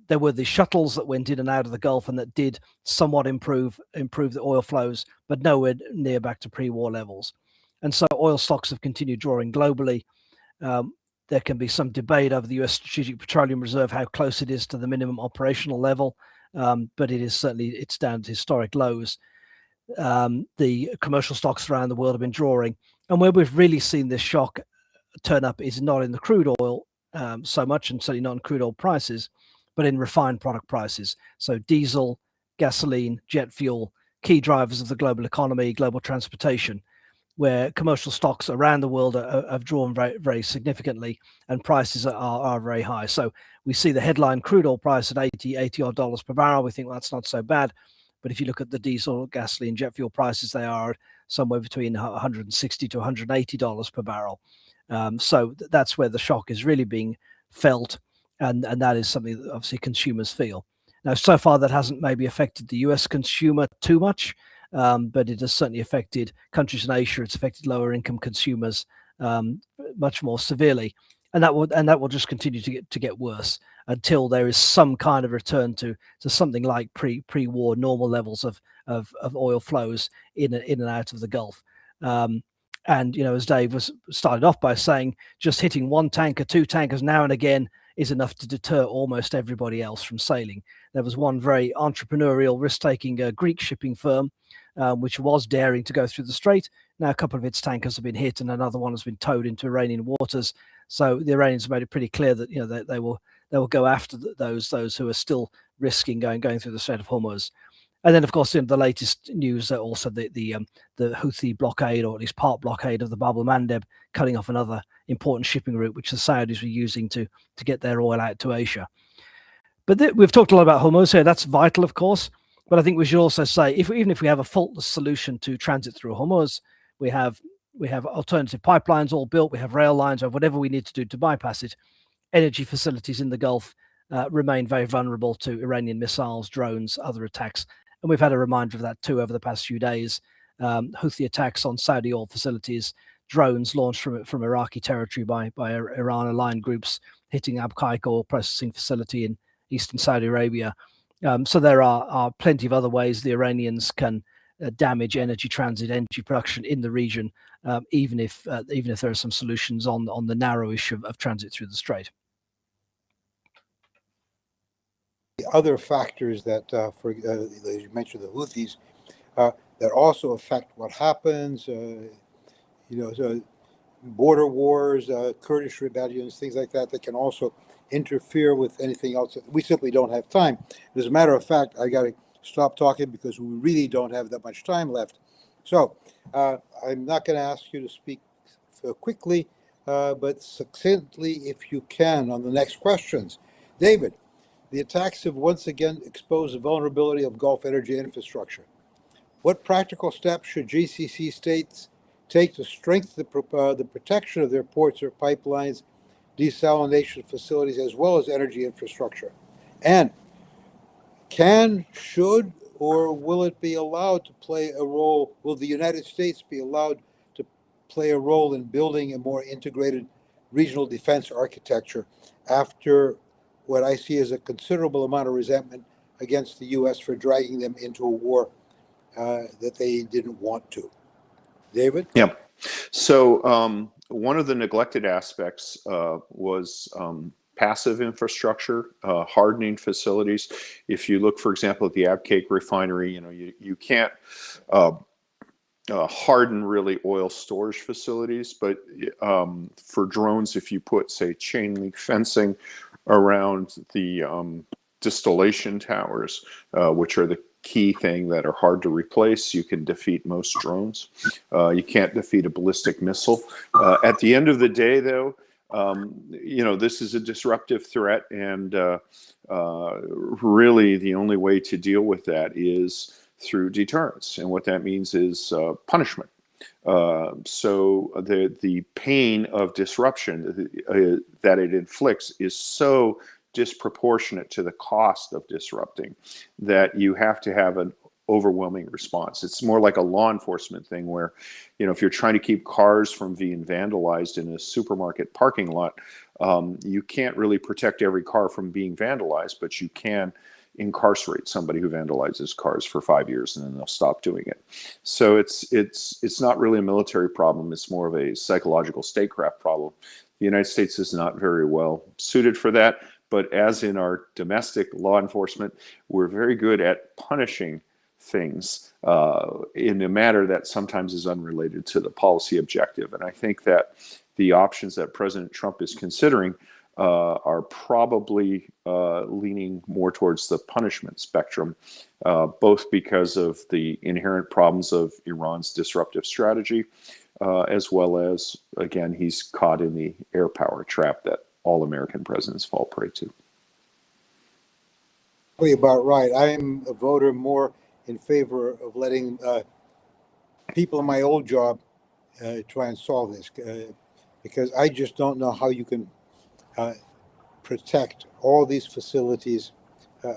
There were the shuttles that went in and out of the Gulf and that did somewhat improve the oil flows, but nowhere near back to pre-war levels. And so oil stocks have continued drawing globally. There can be some debate over the US Strategic Petroleum Reserve, how close it is to the minimum operational level, but it's down to historic lows. The commercial stocks around the world have been drawing, and where we've really seen this shock turn up is not in the crude oil so much, and certainly not in crude oil prices, but in refined product prices. So diesel, gasoline, jet fuel, key drivers of the global economy, global transportation, where commercial stocks around the world have drawn very, very significantly, and prices are very high. So we see the headline crude oil price at $80 odd dollars per barrel. We think, well, that's not so bad. But if you look at the diesel, gasoline, jet fuel prices, they are somewhere between $160 to $180 per barrel. So that's where the shock is really being felt, and that is something that obviously consumers feel. Now, so far that hasn't maybe affected the US consumer too much, but it has certainly affected countries in Asia. It's affected lower income consumers much more severely, and that will just continue to get worse until there is some kind of return to something like pre-war normal levels of oil flows in and out of the Gulf. And as Dave started off by saying, just hitting one tanker, two tankers now and again is enough to deter almost everybody else from sailing. There was one very entrepreneurial, risk-taking Greek shipping firm which was daring to go through the strait. Now a couple of its tankers have been hit, and another one has been towed into Iranian waters. So the Iranians have made it pretty clear that they will go after those who are still risking going through the Strait of Hormuz. And then, of course, in the latest news, also the Houthi blockade, or at least part blockade of the Bab el-Mandeb, cutting off another important shipping route, which the Saudis were using to get their oil out to Asia. But we've talked a lot about Hormuz here. That's vital, of course. But I think we should also say, even if we have a faultless solution to transit through Hormuz, we have alternative pipelines all built. We have rail lines, or whatever we need to do to bypass it. Energy facilities in the Gulf remain very vulnerable to Iranian missiles, drones, other attacks. And we've had a reminder of that too over the past few days. Houthi attacks on Saudi oil facilities, drones launched from Iraqi territory by Iran-aligned groups hitting Abqaiq oil processing facility in eastern Saudi Arabia. So there are plenty of other ways the Iranians can damage energy transit, energy production in the region, even if there are some solutions on the narrow issue of transit through the strait. The other factors that, as you mentioned, the Houthis, that also affect what happens, so border wars, Kurdish rebellions, things like that can also interfere with anything else. We simply don't have time. As a matter of fact, I got to stop talking because we really don't have that much time left. So I'm not going to ask you to speak quickly, but succinctly, if you can, on the next questions. David, the attacks have once again exposed the vulnerability of Gulf energy infrastructure. What practical steps should GCC states take to strengthen the protection of their ports or pipelines, desalination facilities, as well as energy infrastructure? And should, or will it be allowed to play a role? Will the United States be allowed to play a role in building a more integrated regional defense architecture after what I see as a considerable amount of resentment against the U.S. for dragging them into a war that they didn't want to? David? Yeah. So one of the neglected aspects was passive infrastructure, hardening facilities. If you look, for example, at the Abqaiq refinery, you can't harden really oil storage facilities, but for drones, if you put, say, chain link fencing around the distillation towers, which are the key thing that are hard to replace, you can defeat most drones. You can't defeat a ballistic missile. At the end of the day, though, this is a disruptive threat, and really the only way to deal with that is through deterrence, and what that means is punishment. So the pain of disruption that it inflicts is so disproportionate to the cost of disrupting that you have to have an overwhelming response. It's more like a law enforcement thing where, if you're trying to keep cars from being vandalized in a supermarket parking lot, you can't really protect every car from being vandalized, but you can incarcerate somebody who vandalizes cars for 5 years and then they'll stop doing it. So it's not really a military problem. It's more of a psychological statecraft problem. The United States is not very well suited for that. But as in our domestic law enforcement, we're very good at punishing things in a manner that sometimes is unrelated to the policy objective. And I think that the options that President Trump is considering are probably leaning more towards the punishment spectrum, both because of the inherent problems of Iran's disruptive strategy, as well as, again, he's caught in the air power trap that all American presidents fall prey to. Probably about right. I am a voter more in favor of letting people in my old job try and solve this, because I just don't know how you can protect all these facilities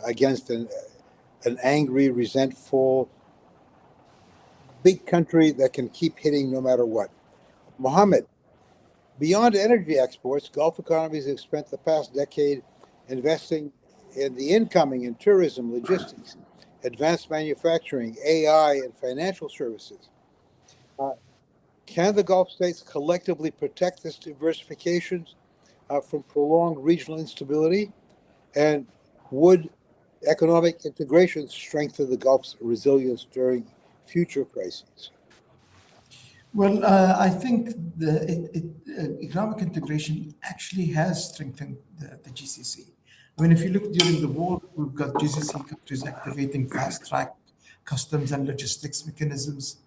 against an angry, resentful, big country that can keep hitting no matter what. Mohammed, beyond energy exports, Gulf economies have spent the past decade investing in the incoming in tourism, logistics, advanced manufacturing, AI, and financial services. Can the Gulf states collectively protect this diversification from prolonged regional instability? And would economic integration strengthen the Gulf's resilience during future crises? Well, I think economic integration actually has strengthened the GCC. I mean, if you look during the war, we've got GCC countries activating fast-track customs and logistics mechanisms.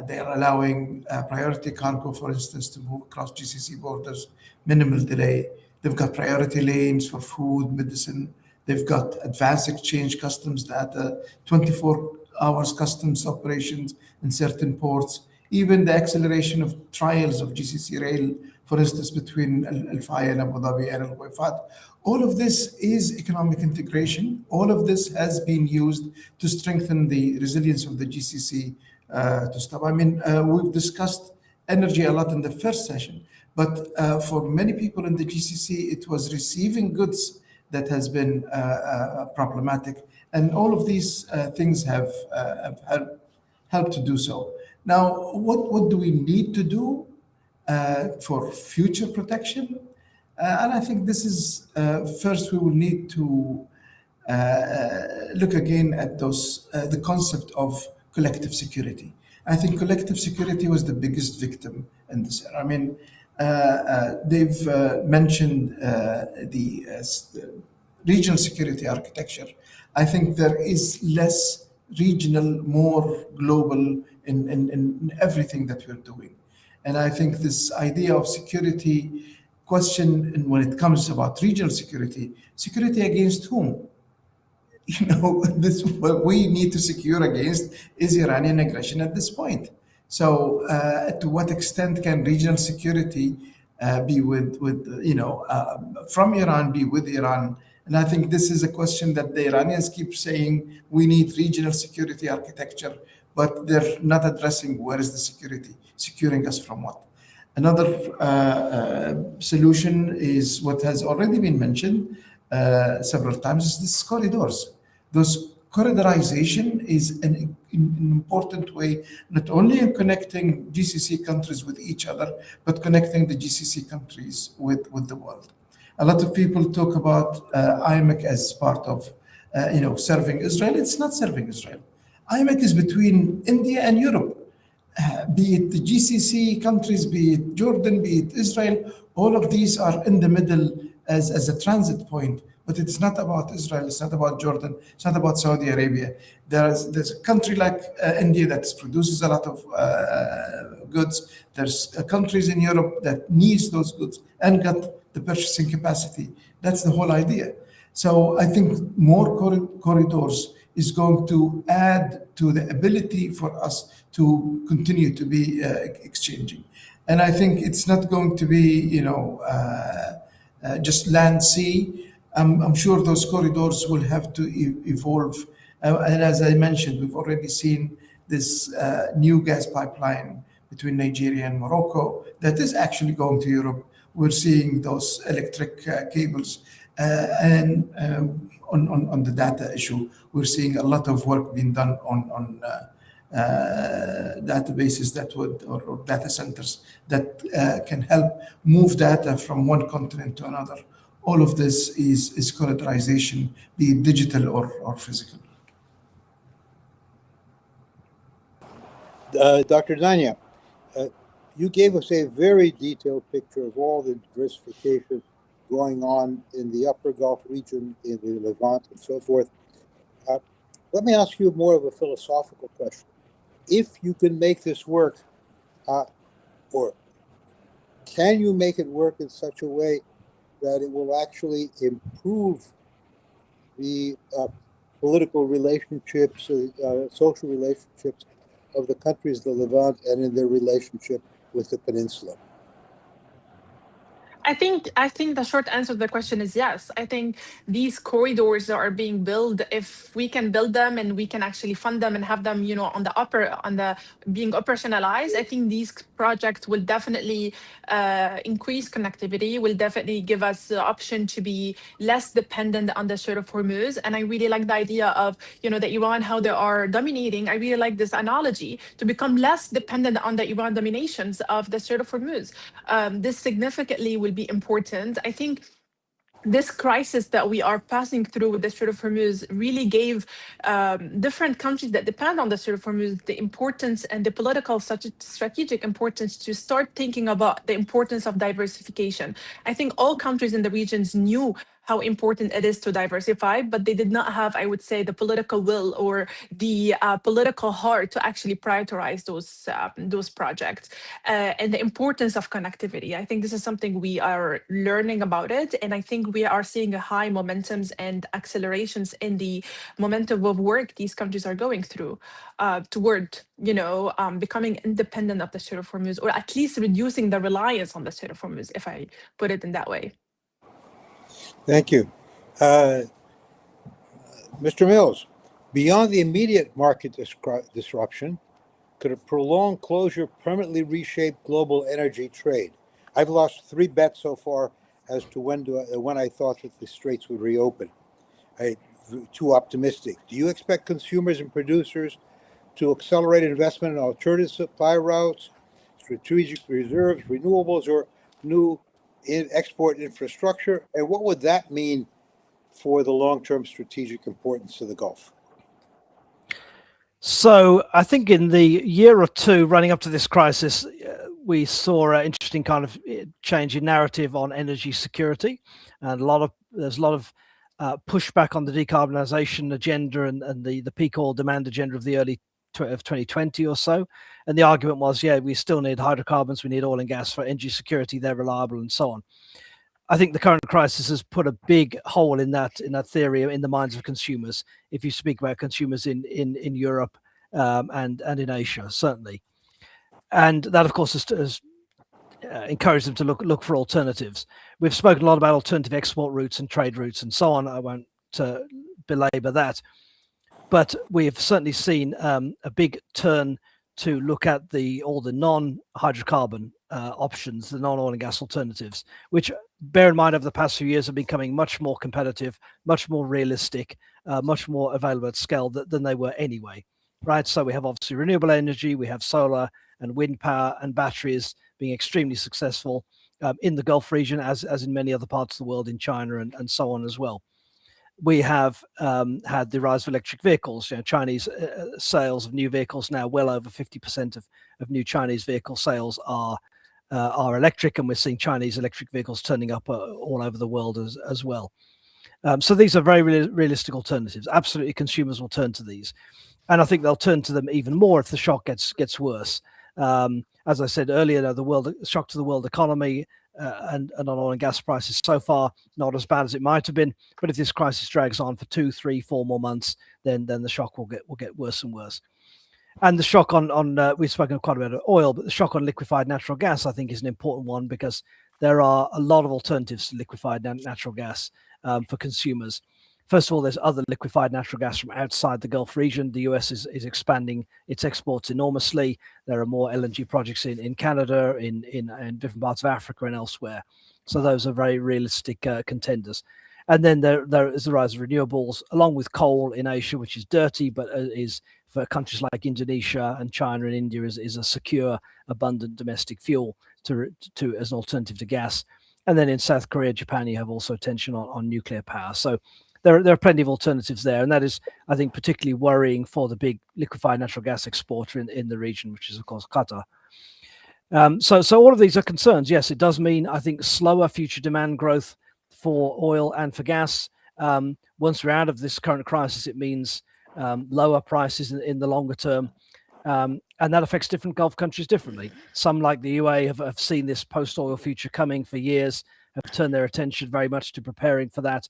They are allowing priority cargo, for instance, to move across GCC borders, minimal delay. They've got priority lanes for food, medicine. They've got advanced exchange customs data, 24 hours customs operations in certain ports. Even the acceleration of trials of GCC rail, for instance, between Al Fayed, Abu Dhabi, and Al Wafat. All of this is economic integration. All of this has been used to strengthen the resilience of the GCC to stop. I mean, we've discussed energy a lot in the first session, but for many people in the GCC, it was receiving goods that has been problematic. And all of these things have helped to do so. Now, what do we need to do for future protection? And I think this is, first, we will need to look again at the concept of collective security. I think collective security was the biggest victim in this era. I mean, they've mentioned the regional security architecture. I think there is less regional, more global in everything that we're doing. And I think this idea of security question, and when it comes about regional security against whom? This what we need to secure against is Iranian aggression at this point. So to what extent can regional security be from Iran, be with Iran? And I think this is a question that the Iranians keep saying, we need regional security architecture, but they're not addressing where is the security, securing us from what. Another solution is what has already been mentioned several times, is these corridors. Those corridorization is an important way, not only in connecting GCC countries with each other, but connecting the GCC countries with the world. A lot of people talk about IMEC as part of, serving Israel. It's not serving Israel. IMEC is between India and Europe. Be it the GCC countries, be it Jordan, be it Israel, all of these are in the middle as a transit point. But it's not about Israel, it's not about Jordan, it's not about Saudi Arabia. There's a country like India that produces a lot of goods. There's countries in Europe that needs those goods and got the purchasing capacity. That's the whole idea. So I think more corridors is going to add to the ability for us to continue to be exchanging. And I think it's not going to be, just land, sea. I'm sure those corridors will have to evolve. And as I mentioned, we've already seen this new gas pipeline between Nigeria and Morocco that is actually going to Europe. We're seeing those electric cables. And on the data issue, we're seeing a lot of work being done on databases that would, or data centers that can help move data from one continent to another. All of this is corridorization, be it digital or physical. Dr. Dania, you gave us a very detailed picture of all the diversification going on in the Upper Gulf region, in the Levant, and so forth. Let me ask you more of a philosophical question. If you can make this work, or can you make it work in such a way that it will actually improve the political relationships, social relationships of the countries of the Levant and in their relationship with the peninsula? I think the short answer to the question is yes. I think these corridors that are being built, if we can build them and we can actually fund them and have them, on the being operationalized, I think these projects will definitely increase connectivity, will definitely give us the option to be less dependent on the Strait of Hormuz. And I really like the idea of, the Iran, how they are dominating. I really like this analogy to become less dependent on the Iran dominations of the Strait of Hormuz. This significantly will be important. I think this crisis that we are passing through with the Strait of Hormuz really gave different countries that depend on the Strait of Hormuz the importance and the political strategic importance to start thinking about the importance of diversification. I think all countries in the regions knew how important it is to diversify, but they did not have, I would say, the political will or the political heart to actually prioritize those projects and the importance of connectivity. I think this is something we are learning about it, and I think we are seeing a high momentums and accelerations in the momentum of work these countries are going through toward, becoming independent of the Strait of Hormuz, or at least reducing the reliance on the Strait of Hormuz, if I put it in that way. Thank you. Mr. Mills, beyond the immediate market disruption, could a prolonged closure permanently reshape global energy trade? I've lost 3 bets so far as to when I thought that the straits would reopen. Too optimistic. Do you expect consumers and producers to accelerate investment in alternative supply routes, strategic reserves, renewables, or new export infrastructure? And what would that mean for the long-term strategic importance of the Gulf? So I think in the year or two running up to this crisis, we saw an interesting kind of change in narrative on energy security, and there's a lot of pushback on the decarbonisation agenda and the peak oil demand agenda of the early of 2020 or so. And the argument was, we still need hydrocarbons, we need oil and gas for energy security, they're reliable and so on. I think the current crisis has put a big hole in that theory in the minds of consumers, if you speak about consumers in Europe and in Asia, certainly. And that, of course, has encouraged them to look for alternatives. We've spoken a lot about alternative export routes and trade routes and so on. I won't belabor that. But we have certainly seen a big turn to look at all the non-hydrocarbon options, the non-oil and gas alternatives, which, bear in mind, over the past few years are becoming much more competitive, much more realistic, much more available at scale than they were anyway, right? So we have obviously renewable energy, we have solar and wind power and batteries being extremely successful. in the Gulf region, as in many other parts of the world, in China and so on as well. We have had the rise of electric vehicles. Chinese sales of new vehicles now, well over 50% of new Chinese vehicle sales are electric, and we're seeing Chinese electric vehicles turning up all over the world as well. So these are very realistic alternatives. Absolutely, consumers will turn to these, and I think they'll turn to them even more if the shock gets worse. As I said earlier, the shock to the world economy and on oil and gas prices so far not as bad as it might have been. But if this crisis drags on for 2, 3, 4 more months, then the shock will get worse and worse. And the shock on we've spoken quite a bit about oil, but the shock on liquefied natural gas, I think, is an important one, because there are a lot of alternatives to liquefied natural gas for consumers. First of all, there's other liquefied natural gas from outside the Gulf region. The US is expanding its exports enormously. There are more LNG projects in Canada, in different parts of Africa and elsewhere. So those are very realistic contenders. And then there is the rise of renewables, along with coal in Asia, which is dirty, but is for countries like Indonesia and China and India is a secure, abundant domestic fuel to as an alternative to gas. And then in South Korea, Japan, you have also tension on nuclear power. So there are plenty of alternatives there, and that is, I think, particularly worrying for the big liquefied natural gas exporter in the region, which is, of course, Qatar. So all of these are concerns. Yes, it does mean, I think, slower future demand growth for oil and for gas. Once we're out of this current crisis, it means lower prices in the longer term. And that affects different Gulf countries differently. Some, like the UAE, have seen this post-oil future coming for years, have turned their attention very much to preparing for that,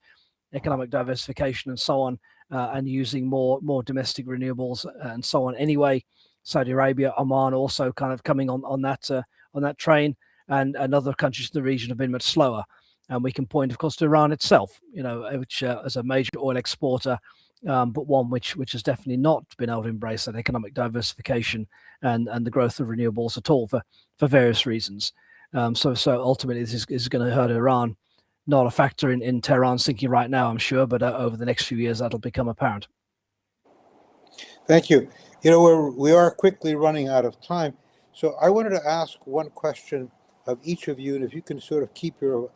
economic diversification and so on, and using more domestic renewables and so on anyway. Saudi Arabia, Oman also kind of coming on that train, and other countries in the region have been much slower. And we can point, of course, to Iran itself, which as a major oil exporter, but one which has definitely not been able to embrace that economic diversification and the growth of renewables at all for various reasons. So ultimately, this is going to hurt Iran. Not a factor in Tehran's thinking right now, I'm sure, but over the next few years, that'll become apparent. Thank you. We are quickly running out of time. So I wanted to ask one question of each of you, and if you can sort of keep your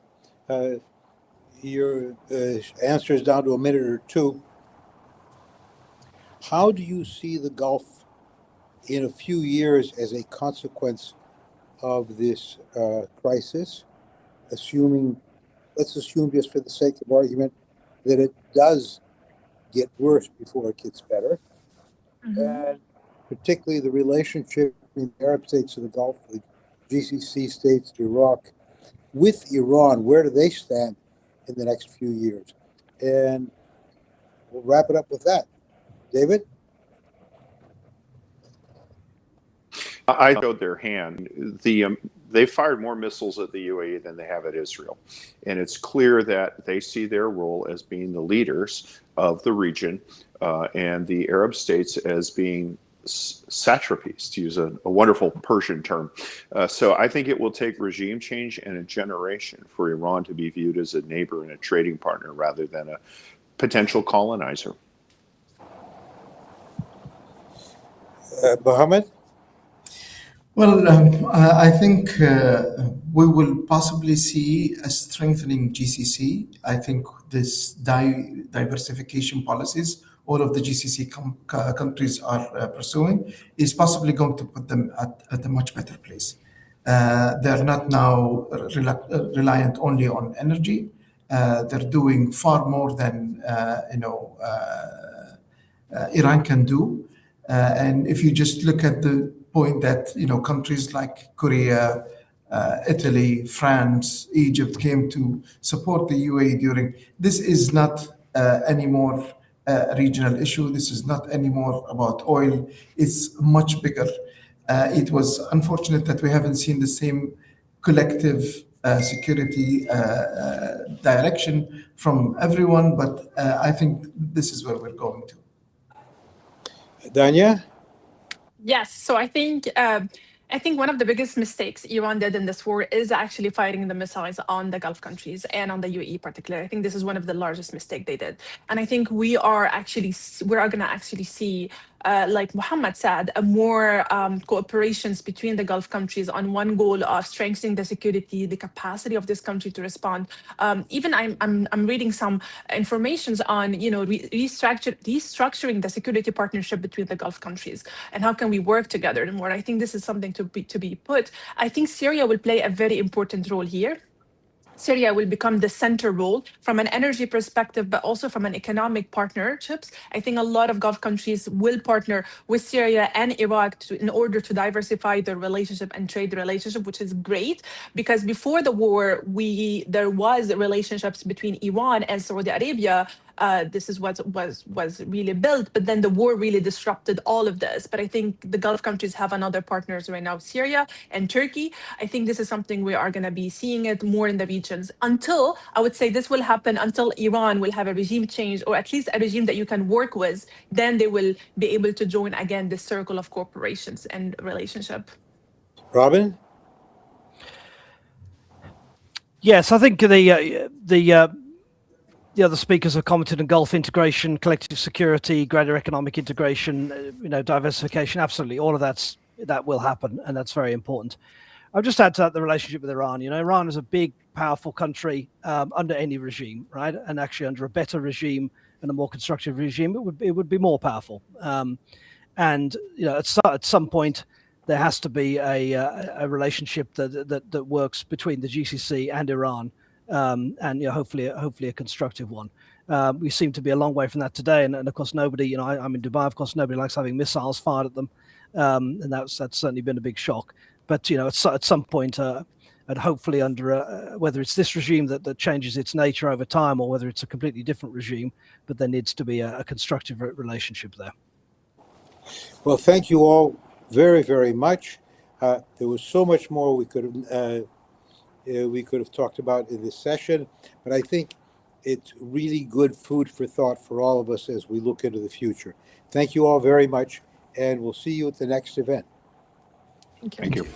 answers down to a minute or two. How do you see the Gulf in a few years as a consequence of this crisis? Let's assume, just for the sake of argument, that it does get worse before it gets better. Mm-hmm. And particularly the relationship between the Arab states of the Gulf, the GCC states, Iraq, with Iran, where do they stand in the next few years? And we'll wrap it up with that. David? I showed their hand. They fired more missiles at the UAE than they have at Israel. And it's clear that they see their role as being the leaders of the region and the Arab states as being satrapies, to use a wonderful Persian term. So I think it will take regime change and a generation for Iran to be viewed as a neighbor and a trading partner rather than a potential colonizer. Mohammed? Well, I think we will possibly see a strengthening GCC. I think this diversification policies all of the GCC countries are pursuing is possibly going to put them at a much better place. They're not now reliant only on energy. They're doing far more than Iran can do. And if you just look at the point that countries like Korea, Italy, France, Egypt came to support the UAE during this is not anymore a regional issue. This is not anymore about oil. It's much bigger. It was unfortunate that we haven't seen the same collective security direction from everyone, but I think this is where we're going to. Dania? Yes, so I think one of the biggest mistakes Iran did in this war is actually firing the missiles on the Gulf countries and on the UAE particularly. I think this is one of the largest mistakes they did. And I think we are going to actually see like Mohammed said, more cooperations between the Gulf countries on one goal of strengthening the security, the capacity of this country to respond. Even I'm reading some informations on restructuring the security partnership between the Gulf countries and how can we work together more. I think this is something to be put. I think Syria will play a very important role here. Syria will become the center role from an energy perspective, but also from an economic partnerships. I think a lot of Gulf countries will partner with Syria and Iraq in order to diversify their relationship and trade relationship, which is great because before the war, there was relationships between Iran and Saudi Arabia. This is what was really built, but then the war really disrupted all of this. But I think the Gulf countries have another partners right now, Syria and Turkey. I think this is something we are going to be seeing it more in the regions until, I would say this will happen until Iran will have a regime change, or at least a regime that you can work with. Then they will be able to join again this circle of corporations and relationship. Robin? Yes, I think the other speakers have commented on Gulf integration, collective security, greater economic integration, diversification. Absolutely, all of that will happen, and that's very important. I'll just add to that the relationship with Iran. Iran is a big, powerful country under any regime, right? And actually, under a better regime and a more constructive regime, it would be more powerful. And at some point, there has to be a relationship that works between the GCC and Iran. And hopefully a constructive one. We seem to be a long way from that today, and of course nobody. I'm in Dubai. Of course, nobody likes having missiles fired at them, and that's certainly been a big shock. But at some point, and hopefully under whether it's this regime that changes its nature over time, or whether it's a completely different regime, but there needs to be a constructive relationship there. Well, thank you all very, very much. There was so much more we could have talked about in this session, but I think it's really good food for thought for all of us as we look into the future. Thank you all very much, and we'll see you at the next event. Thank you. Thank you.